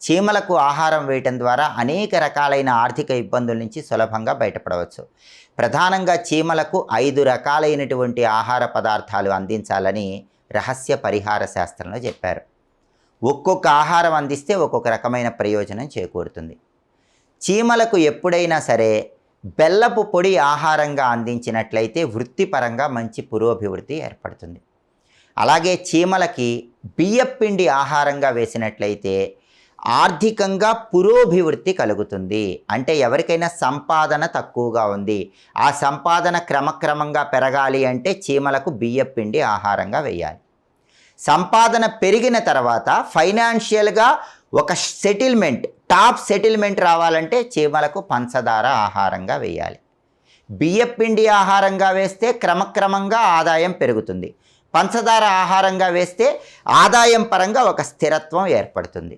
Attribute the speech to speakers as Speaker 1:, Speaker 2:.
Speaker 1: చీమలకు ఆహారం వేయటం ద్వారా అనేక రకాలైన ఆర్థిక ఇబ్బందుల నుంచి సులభంగా బయటపడవచ్చు. ప్రధానంగా చీమలకు 5 రకాలైనటువంటి ఆహార పదార్థాలు అందించాలని రహస్య పరిహార శాస్త్రంలో చెప్పారు. ఒక్కొక్క ఆహారం అందిస్తే ఒక్కొక్క రకమైన ప్రయోజనం చేకూరుతుంది. చీమలకు ఎప్పుడైనా సరే బెల్లపు పొడి ఆహారంగా అందించినట్లయితే వృత్తిపరంగా మంచి పురోభివృద్ధి ఏర్పడుతుంది. అలాగే చీమలకి బియ్యపిండి ఆహారంగా వేసినట్లయితే ఆర్థికంగా పురోభివృద్ధి కలుగుతుంది. అంటే ఎవరికైనా సంపాదన తక్కువగా ఉంది, ఆ సంపాదన క్రమక్రమంగా పెరగాలి అంటే చీమలకు బియ్యపిండి ఆహారంగా వేయాలి. సంపాదన పెరిగిన తర్వాత ఫైనాన్షియల్గా ఒక టాప్ సెటిల్మెంట్ రావాలంటే చీమలకు పంచదార ఆహారంగా వేయాలి. బియ్యపిండి ఆహారంగా వేస్తే క్రమక్రమంగా ఆదాయం పెరుగుతుంది. పంచదార ఆహారంగా వేస్తే ఆదాయం పరంగా ఒక స్థిరత్వం ఏర్పడుతుంది.